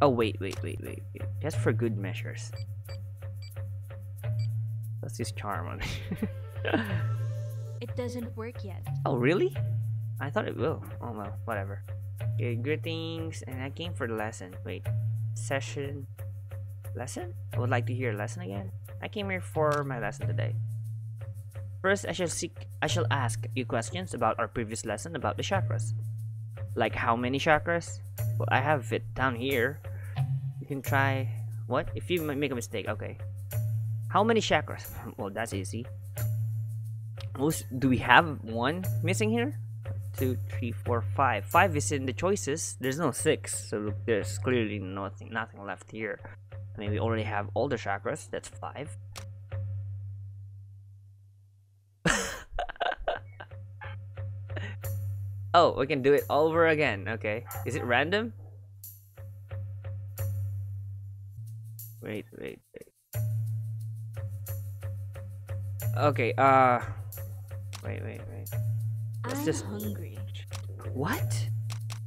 Oh, wait. Just for good measures. Let's use charm on it. It doesn't work yet. Oh, really? I thought it will. Oh, well, whatever. Okay, greetings, and I came for the lesson. Wait, session? Lesson? I would like to hear a lesson again. I came here for my lesson today. First, I shall ask you questions about our previous lesson about the chakras. Like how many chakras? Well, I have it down here. You can try. What? If you make a mistake, okay. How many chakras? Well, that's easy. Do we have one missing here? 2, 3, 4, 5. 5 is in the choices. There's no 6, so there's clearly nothing left here. I mean, we already have all the chakras. That's 5. Oh, we can do it over again. Okay. Is it random? Wait. Okay, wait. Let's I'm just... hungry. What?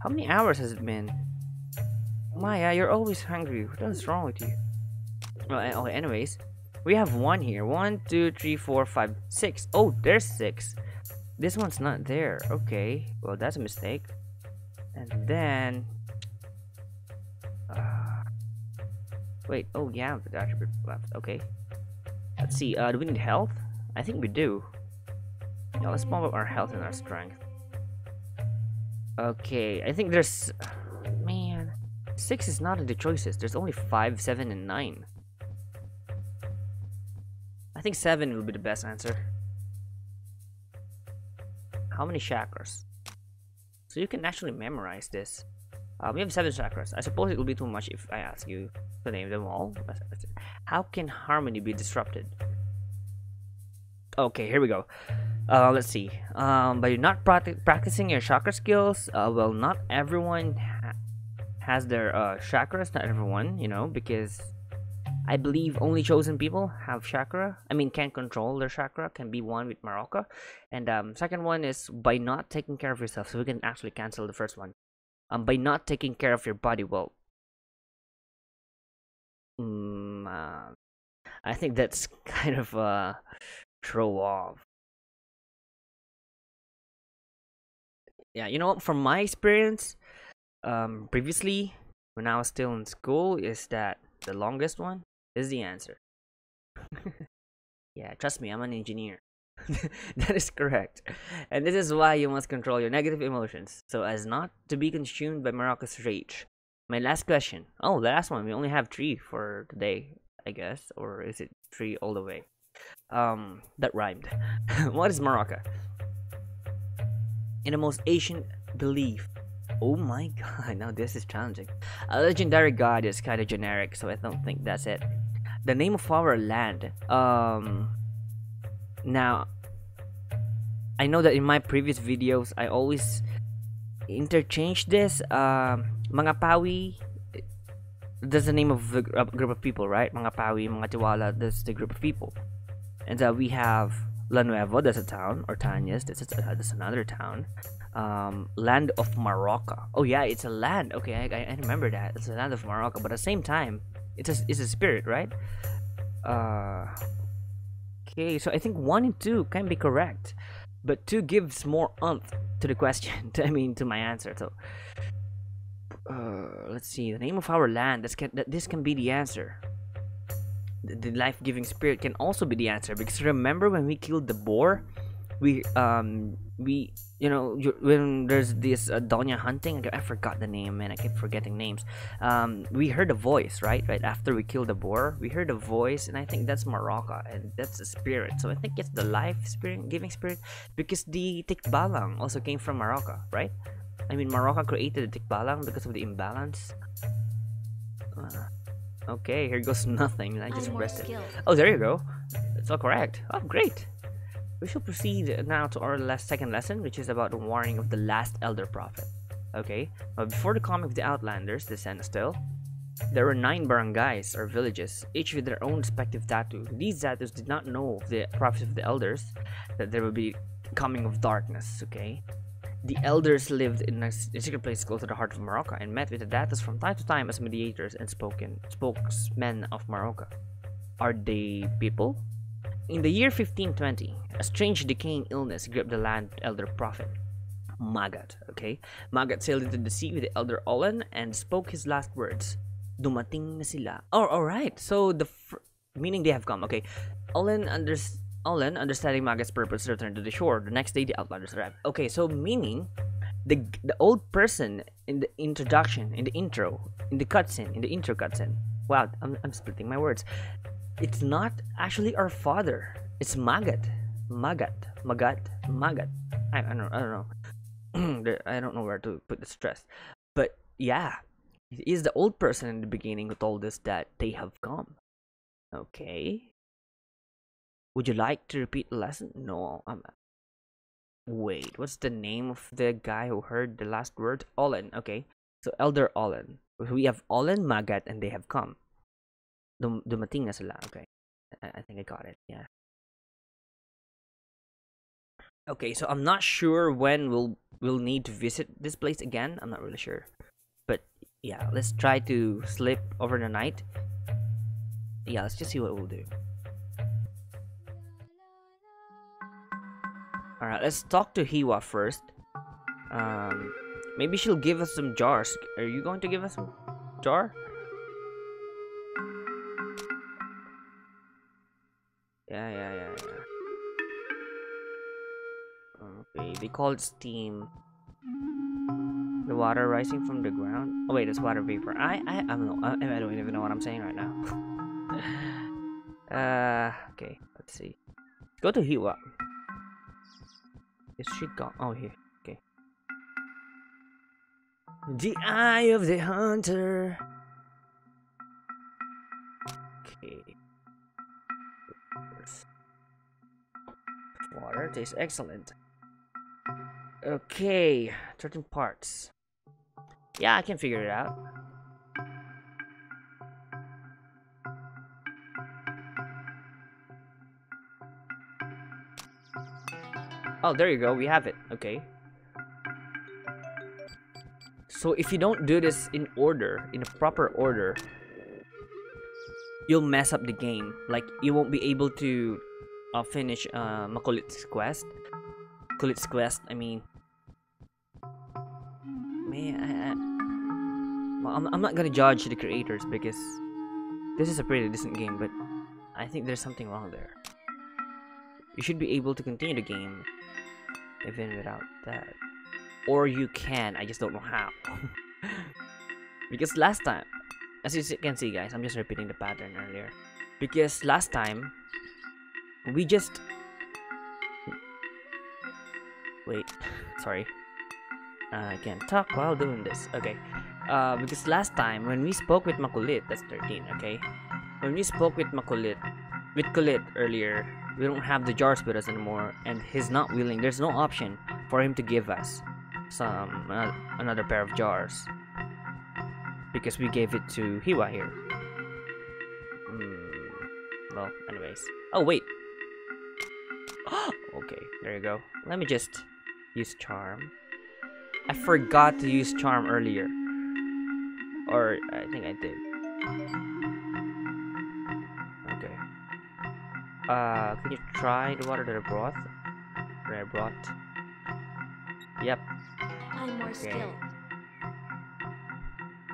How many hours has it been? Maya, you're always hungry. What is wrong with you? Well, anyways, we have 1 here. 1, 2, 3, 4, 5, 6. Oh, there's 6. This one's not there. Okay, well, that's a mistake. And then... wait, oh yeah, the attribute left. Okay. Let's see, do we need health? I think we do. Yeah, let's bump up our health and our strength. Okay, I think there's... Man, 6 is not in the choices. There's only 5, 7, and 9. I think 7 will be the best answer. How many chakras? So you can actually memorize this. We have 7 chakras. I suppose it will be too much if I ask you to name them all. How can harmony be disrupted? Okay, here we go. Let's see. By not practicing your chakra skills, well, not everyone has their chakras. Not everyone, you know, because I believe only chosen people have chakra. I mean, can control their chakra. Can be one with Maroka. And second one is by not taking care of yourself. So we can actually cancel the first one. By not taking care of your body, well, I think that's kind of throw off. Yeah, you know, from my experience, previously when I was still in school, is that the longest one is the answer. Yeah, trust me, I'm an engineer. That is correct. And this is why you must control your negative emotions, so as not to be consumed by Maroka's rage. My last question. Oh, the last one. We only have 3 for today, I guess. Or is it 3 all the way? That rhymed. What is Maroka? In the most ancient belief. Oh my god, now this is challenging. A legendary god is kind of generic, so I don't think that's it. The name of our land. Now, I know that in my previous videos, I always interchange this. Mangatiwala, that's the name of the group of people, right? Mangatiwala, that's the group of people. And we have La Nueva, that's a town, or Tanyas, that's another town. Land of Maroka. Oh yeah, it's a land. Okay, I remember that. It's a land of Maroka, but at the same time, it's a spirit, right? Okay, so I think 1 and 2 can be correct, but 2 gives more umph to the question. To my answer. So, let's see. The name of our land. This can be the answer. The life-giving spirit can also be the answer, because remember when we killed the boar, we when there's this Doña hunting, I forgot the name, man. I keep forgetting names. We heard a voice, right after we killed the boar. We heard a voice, and I think that's Maroka, and that's a spirit. So I think it's the life spirit, giving spirit, because the tikbalang also came from Maroka, right? I mean, Maroka created the tikbalang because of the imbalance. Okay, here goes nothing. I just pressed it. Oh, there you go. It's all correct. Oh, great. We shall proceed now to our second lesson, which is about the warning of the last elder prophet. Okay, but before the coming of the Outlanders, the Senastil, there were 9 barangays or villages, each with their own respective Datu. These Datus did not know of the prophecy of the elders, that there would be coming of darkness. Okay, The elders lived in a secret place close to the heart of Maroka and met with the Datus from time to time as mediators and spokesmen of Maroka. Are they people? In the year 1520, a strange decaying illness gripped the land elder prophet, Magat. Okay, Magat sailed into the sea with the elder Olan and spoke his last words. Dumating na sila. Oh, all right. So meaning they have come. Okay, Olen, understanding Magat's purpose, returned to the shore. The next day, the outlanders arrived. Okay, so meaning the old person in the introduction, in the intro, in the cutscene, in the intro cutscene. Wow, I'm splitting my words. It's not actually our father. It's Magat. Magat. I don't know. I don't know where to put the stress. But yeah, it is the old person in the beginning who told us that they have come. Okay. Would you like to repeat the lesson? No. Wait, what's the name of the guy who heard the last word? Olen. Okay. So Elder Olen. We have Olen, Magat, and they have come. Dumating na sila. Okay. I think I got it. Yeah. Okay, so I'm not sure when we'll need to visit this place again. I'm not really sure. But yeah, let's try to sleep over the night. Yeah, let's just see what we'll do. Alright, let's talk to Hiwa first. Maybe she'll give us some jars. Are you going to give us some jar? Yeah. Okay, they call it steam. The water rising from the ground. Oh wait, it's water vapor. I don't know. I don't even know what I'm saying right now. Okay, let's see. Go to Hiwa. Is she gone? Oh, here. Okay. The eye of the hunter. Okay. Water tastes excellent. Okay, 13 parts. Yeah, I can figure it out. Oh, there you go. We have it. Okay. So if you don't do this in order, in a proper order, you'll mess up the game. Like, you won't be able to finish Makulit's quest. Kulit's quest, I mean. Well, I'm not gonna judge the creators because this is a pretty decent game, but I think there's something wrong there. You should be able to continue the game even without that. Or you can, I just don't know how. Because last time, as you can see guys, I'm just repeating the pattern earlier. Because last time, we just... Wait, sorry. I can't talk while doing this. Okay. Because last time, when we spoke with Makulit, that's 13, okay? When we spoke with Kulit earlier, we don't have the jars with us anymore, and he's not willing. There's no option for him to give us another pair of jars. Because we gave it to Hiwa here. Well, anyways. Oh, wait. Okay, there you go. Let me just use charm. I forgot to use charm earlier. Or, I think I did. Okay. Can you try the water that I brought? Yep. I'm more skilled.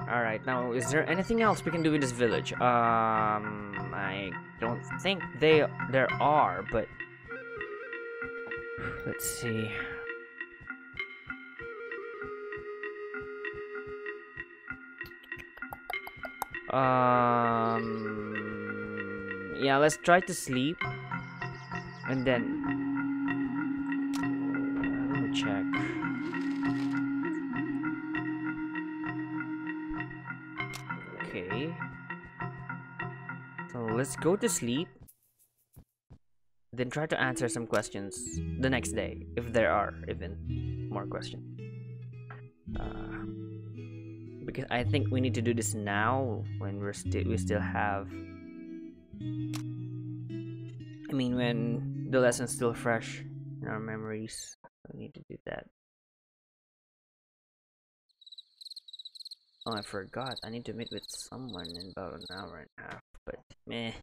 Alright, now, is there anything else we can do in this village? I don't think there are, but... Let's see... Yeah, let's try to sleep. And then... Let me check. Okay. So let's go to sleep. Then try to answer some questions the next day, if there are even more questions. Because I think we need to do this now when we still have... I mean, when the lesson's still fresh in our memories. We need to do that. Oh, I forgot. I need to meet with someone in about an hour and a half, but meh.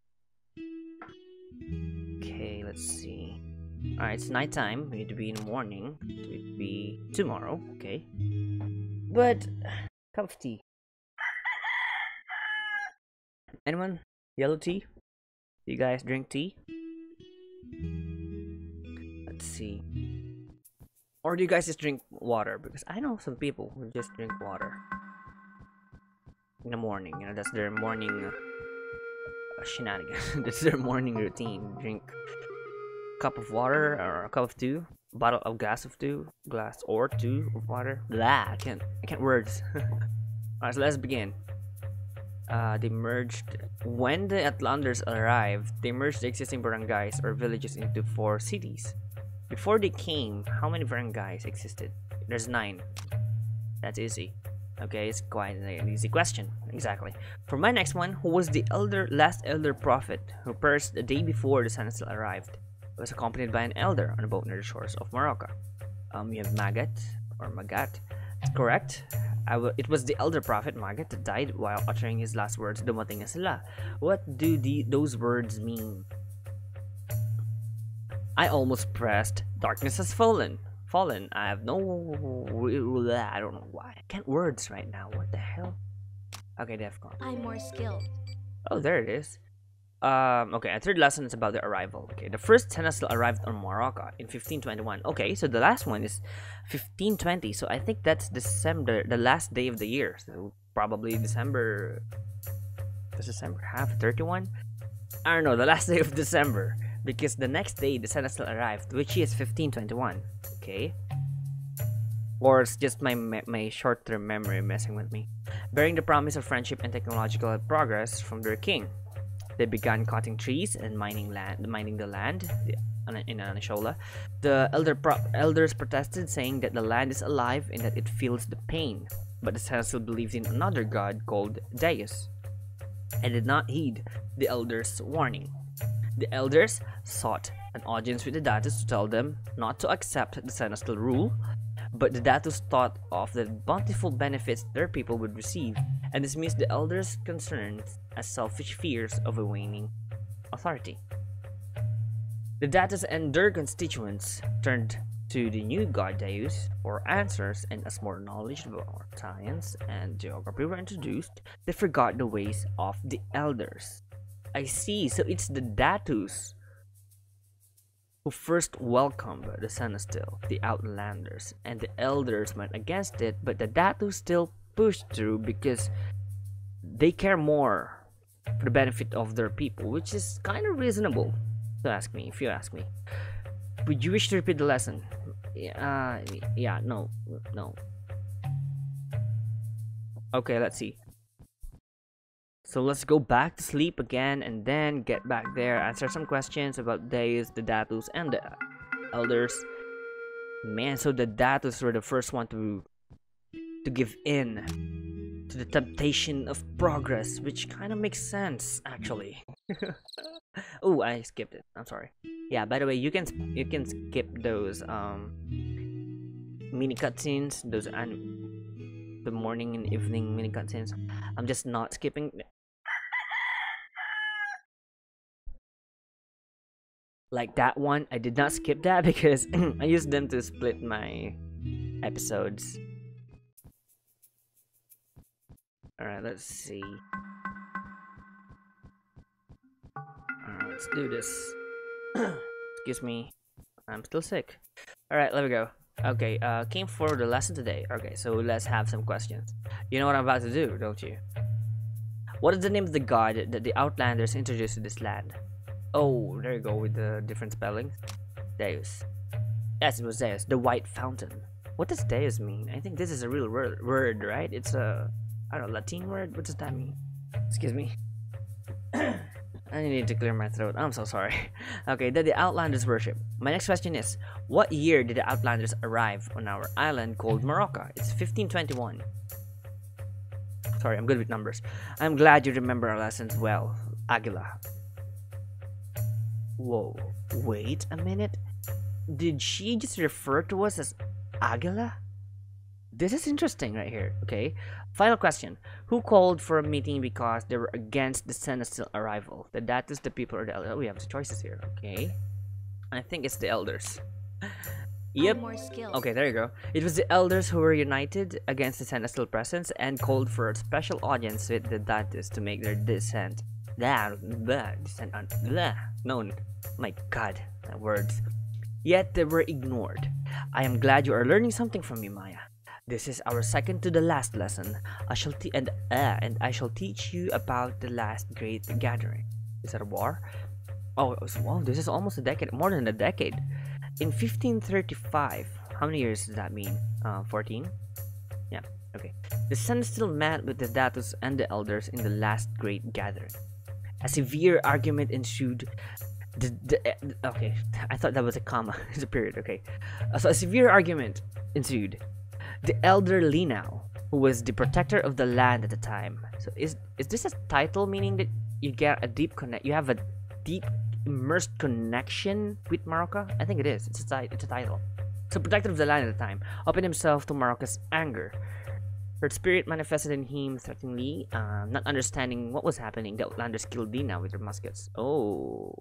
Okay, let's see. Alright, it's nighttime. We need to be in the morning. It would be tomorrow, okay. But, cup of tea. Anyone? Yellow tea? Do you guys drink tea? Let's see. Or do you guys just drink water? Because I know some people who just drink water in the morning. You know, that's their morning shenanigans. That's their morning routine. Drink a cup of water or a cup of two, bottle of glass of two, glass or two of water. Blah, I can't words. Alright, so let's begin. They merged when the Outlanders arrived. They merged the existing barangays or villages into 4 cities. Before they came, how many barangays existed? There's 9. That's easy. Okay, it's quite an easy question. Exactly. For my next one, who was the last elder prophet who perished the day before the sun still arrived? It was accompanied by an elder on a boat near the shores of Maroka. You have Magat. That's correct. It was the elder prophet Magat that died while uttering his last words, "Dumating na sila." What do those words mean? I almost pressed "Darkness has fallen." I have no... I don't know why. I can't words right now. What the hell? Okay, Defcon. I'm more skilled. Oh, there it is. Okay, a third lesson is about the arrival. Okay, the first Tenastil arrived on Maroka in 1521. Okay, so the last one is 1520. So I think that's December, the last day of the year. So probably December... Does December have 31? I don't know, the last day of December. Because the next day, the Tenastil arrived, which is 1521. Okay? Or it's just my short-term memory messing with me. Bearing the promise of friendship and technological progress from their king. They began cutting trees and mining the land in Anishola. The elders protested, saying that the land is alive and that it feels the pain. But the Tenastil believed in another god called Deus and did not heed the elders' warning. The elders sought an audience with the Datus to tell them not to accept the Tenastil rule, but the Datus thought of the bountiful benefits their people would receive and dismissed the elders' concerns as selfish fears of a waning authority. The Datus and their constituents turned to the new god Deus for answers, and as more knowledge about science and geography were introduced, they forgot the ways of the elders. I see, so it's the Datus who first welcomed the Tenastil, the Outlanders, and the elders went against it, but the Datus still pushed through because they care more for the benefit of their people, which is kind of reasonable, if you ask me. Would you wish to repeat the lesson? No. Okay, let's see. So let's go back to sleep again and then get back there, answer some questions about Deus, the Datus, and the elders. Man, so the Datus were the first one to give in to the temptation of progress, which kind of makes sense, actually. Oh, I skipped it. I'm sorry. Yeah, by the way, you can skip those mini cutscenes, those the morning and evening mini cutscenes. I'm just not skipping. Like that one, I did not skip that because I used them to split my episodes. Alright, let's see. Let's do this. Excuse me, I'm still sick. Alright, let me go. Okay, came for the lesson today. Okay, so let's have some questions. You know what I'm about to do, don't you? What is the name of the god that the Outlanders introduced to this land? Oh, there you go with the different spellings. Deus. Yes, it was Deus, the White Fountain. What does Deus mean? I think this is a real word, right? It's a, I don't know, Latin word? What does that mean? Excuse me. I need to clear my throat. I'm so sorry. Okay, that the Outlanders worship. My next question is, what year did the Outlanders arrive on our island called Maroka? It's 1521. Sorry, I'm good with numbers. I'm glad you remember our lessons well, Agila. Whoa, wait a minute. Did she just refer to us as Agila? This is interesting right here. Okay. Final question. Who called for a meeting because they were against the Senestil arrival? That is the people or the elders. Oh, we have the choices here. Okay. I think it's the elders. Yep. I'm more skilled. Okay, there you go. It was the elders who were united against the Senestil presence and called for a special audience with the Datus to make their descent. Descent on known. My God, words. Yet they were ignored. I am glad you are learning something from me, Maya. This is our second to the last lesson. I shall I shall teach you about the last great gathering. Is that a war? Oh, wow, this is almost a decade, more than a decade. In 1535, how many years does that mean? 14? Yeah, okay. The Sun still met with the Datus and the elders in the last great gathering. A severe argument ensued. Okay, I thought that was a comma. It's a period, okay. So a severe argument ensued. The elder Linao, who was the protector of the land at the time. So is this a title meaning that you get a deep connect? You have a deep immersed connection with Maroka? I think it is. It's a title. So protector of the land at the time opened himself to Maroka's anger. Her spirit manifested in him threateningly, not understanding what was happening. The Outlanders killed Dina with their muskets. Oh.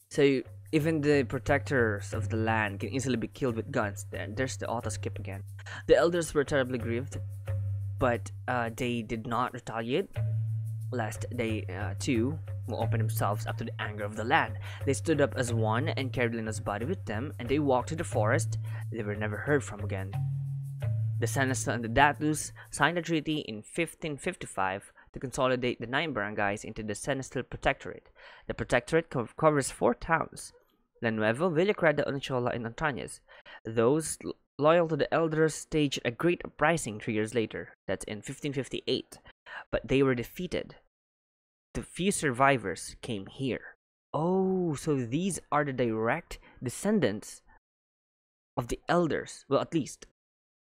So even the protectors of the land can easily be killed with guns. Then there's the auto skip again. The elders were terribly grieved, but they did not retaliate, lest they too will open themselves up to the anger of the land. They stood up as one and carried Lina's body with them, and they walked to the forest. They were never heard from again. The Senestal and the Datus signed a treaty in 1555 to consolidate the 9 barangays into the Senestal Protectorate. The Protectorate covers 4 towns: La Nueva, Villacreda, Onchola, and Antañez. Those loyal to the elders staged a great uprising 3 years later. That's in 1558. But they were defeated. The few survivors came here. Oh, so these are the direct descendants of the elders. Well, at least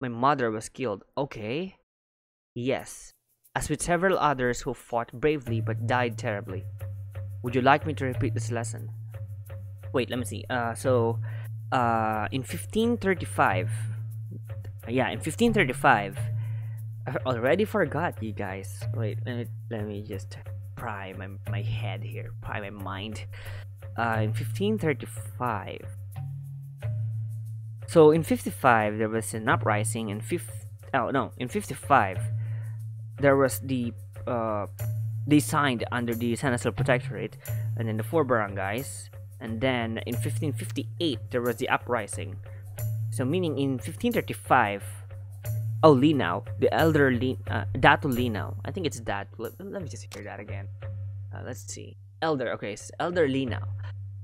my mother was killed. Okay. Yes. As with several others who fought bravely but died terribly. Would you like me to repeat this lesson? Wait, let me see. In 1535. Yeah, in 1535. I already forgot, you guys. Wait, let me just pry my head here. Pry my mind. In 1535. So in 55 there was an uprising. In 55 there was they signed under the Senestal Protectorate, and then the 4 barangays, and then in 1558 there was the uprising. So meaning in 1535, Linao, the elder Datu Linao, I think it's that. Let me just hear that again. Let's see. Elder, okay, so Elder Linao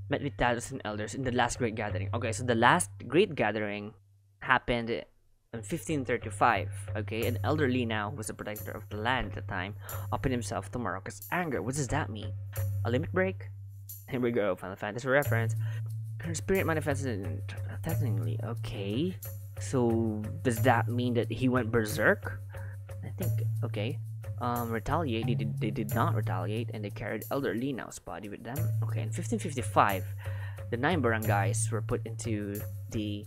met with Datus and elders in the last great gathering. Okay, so the last great gathering happened in 1535. Okay, and Elder Linao was the protector of the land at the time, opened himself to Maroka's anger. What does that mean? A limit break? Here we go, Final Fantasy reference. Her spirit manifested threateningly. Okay, so does that mean that he went berserk? I think. Okay. Retaliate. They did not retaliate, and they carried Elder Linao's body with them. Okay, in 1555, the 9 barangays were put into the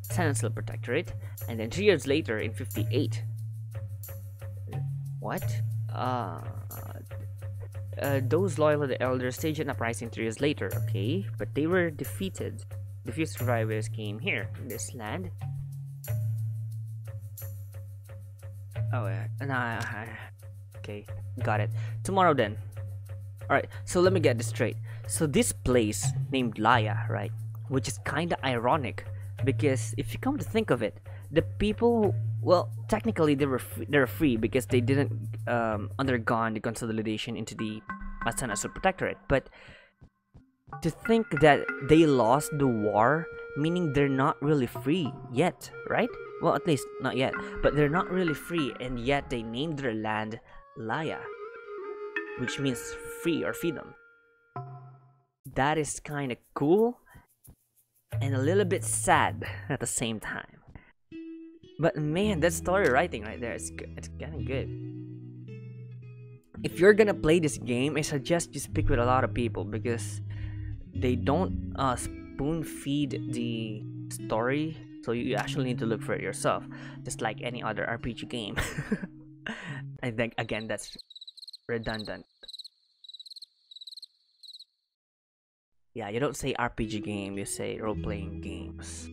Senestal Protectorate, and then 3 years later, in 58. What? Those loyal to the elders staged an uprising 3 years later. Okay, but they were defeated. The few survivors came here in this land. Oh, okay, got it. Tomorrow then. Alright, so let me get this straight. So this place named Laya, right? Which is kinda ironic, because if you come to think of it, the people, well, technically they're free because they didn't undergone the consolidation into the Senestal Protectorate. But to think that they lost the war, meaning they're not really free yet, right? Well, at least not yet, but they're not really free, and yet they named their land Laya, which means free or freedom. That is kind of cool and a little bit sad at the same time. But man, that story writing right there, it's kind of good. If you're gonna play this game, I suggest you speak with a lot of people, because they don't spoon feed the story So you actually need to look for it yourself, just like any other RPG game. I think again that's redundant. Yeah, you don't say RPG game, you say role-playing games.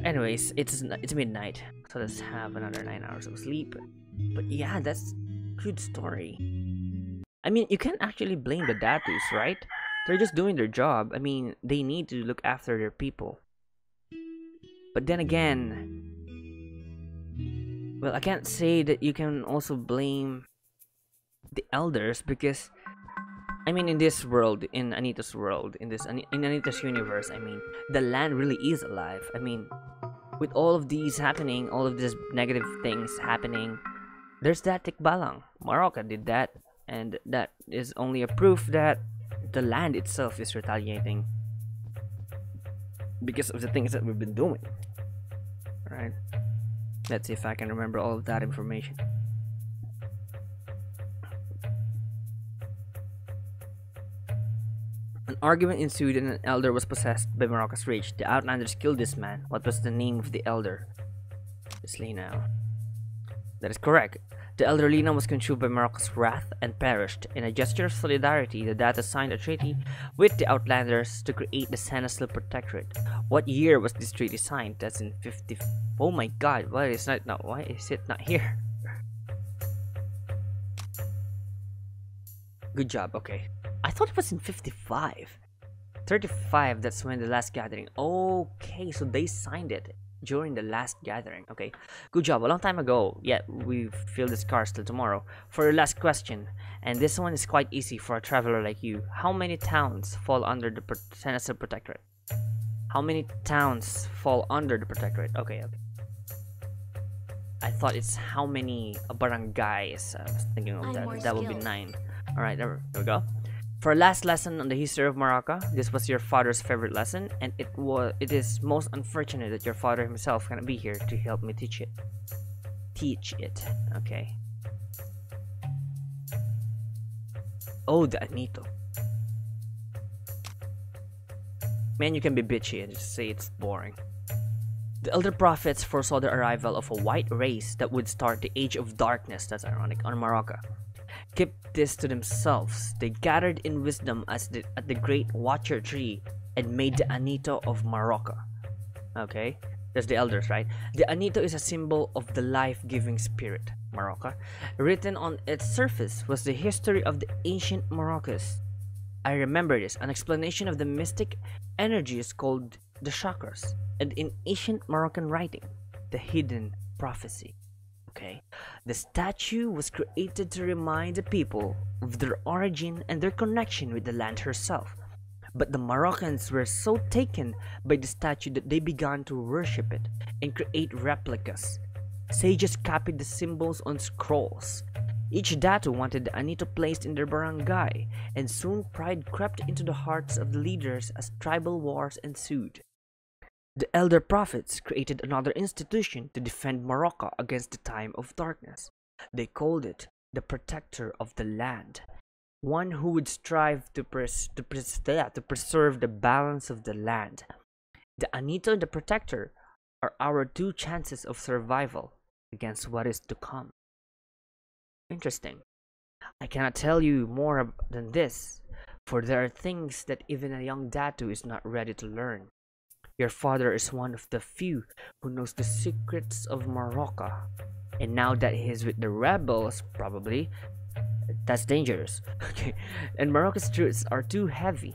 Anyways, it's midnight, so let's have another 9 hours of sleep. But yeah, that's good story. I mean, you can't actually blame the Datus, right? They're just doing their job. I mean, they need to look after their people. But then again, well, I can't say that you can also blame the elders because I mean, in this world, in Anito's world, in Anito's universe, I mean, the land really is alive. I mean, with all of these happening, all of these negative things happening, there's that Tikbalang. Maroka did that, and that is only a proof that the land itself is retaliating because of the things that we've been doing. Right? Let's see if I can remember all of that information. An argument ensued and an elder was possessed by Maroka's rage. The outlanders killed this man. What was the name of the elder? It's Lina. That is correct. The elder Lina was consumed by Maroka's wrath and perished. In a gesture of solidarity, the Data signed a treaty with the outlanders to create the Senesil Protectorate. What year was this treaty signed? That's in 50. Oh my god, why is it not here? Good job, okay. I thought it was in 55. 35, that's when the last gathering. Okay, so they signed it during the last gathering. Okay, good job. A long time ago. Yeah, we fill the scars till tomorrow. For your last question, and this one is quite easy for a traveler like you. How many towns fall under the Senesil Protectorate? How many towns fall under the Protectorate? Okay. I thought it's how many barangays. I was thinking of that. That would be 9. Alright, there we go. For our last lesson on the history of Maroka, this was your father's favorite lesson, and it is most unfortunate that your father himself cannot be here to help me teach it. Okay. Oh, the Anito. Man, you can be bitchy and just say it's boring. The elder prophets foresaw the arrival of a white race that would start the Age of Darkness, that's ironic, on Maroka. Kept this to themselves. They gathered in wisdom at the great Watcher Tree and made the Anito of Maroka. Okay, there's the elders, right? The Anito is a symbol of the life-giving spirit, Maroka. Written on its surface was the history of the ancient Moroccas. I remember this. An explanation of the mystic energy is called the chakras, and in ancient Moroccan writing, the hidden prophecy. Okay, the statue was created to remind the people of their origin and their connection with the land herself. But the Moroccans were so taken by the statue that they began to worship it and create replicas. Sages copied the symbols on scrolls. Each Datu wanted the Anito placed in their barangay, and soon pride crept into the hearts of the leaders as tribal wars ensued. The elder prophets created another institution to defend Maroka against the time of darkness. They called it the Protector of the Land, one who would strive to preserve the balance of the land. The Anito and the Protector are our 2 chances of survival against what is to come. Interesting. I cannot tell you more than this, for there are things that even a young Datu is not ready to learn. Your father is one of the few who knows the secrets of Maroka. And now that he is with the rebels, probably, that's dangerous. Okay. And Maroka's truths are too heavy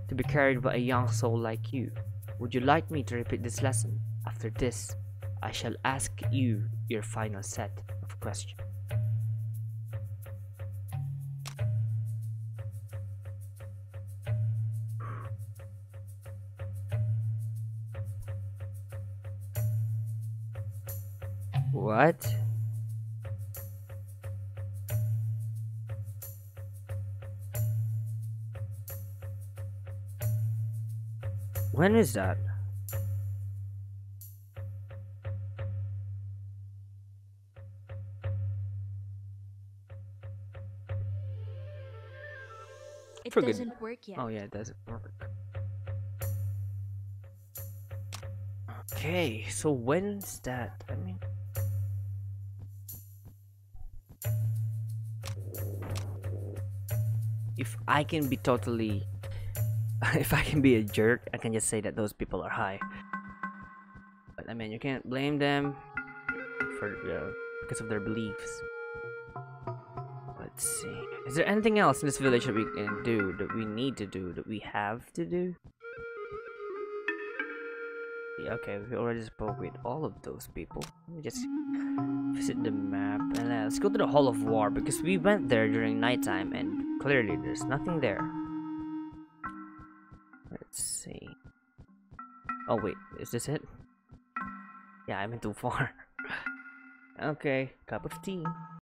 to be carried by a young soul like you. Would you like me to repeat this lesson? After this, I shall ask you your final set of questions. What? When is that? It For good. doesn't work yet. Oh yeah, it doesn't work. Okay, so when's that? I mean, if I can be totally, if I can be a jerk, I can just say that those people are high. But I mean, you can't blame them for because of their beliefs. Let's see. Is there anything else in this village that we can do, that we need to do, that we have to do? Yeah, okay, we already spoke with all of those people. Let me just visit the map and let's go to the Hall of War because we went there during nighttime and clearly there's nothing there. Let's see. Oh wait, is this it? Yeah, I went too far. Okay, cup of tea.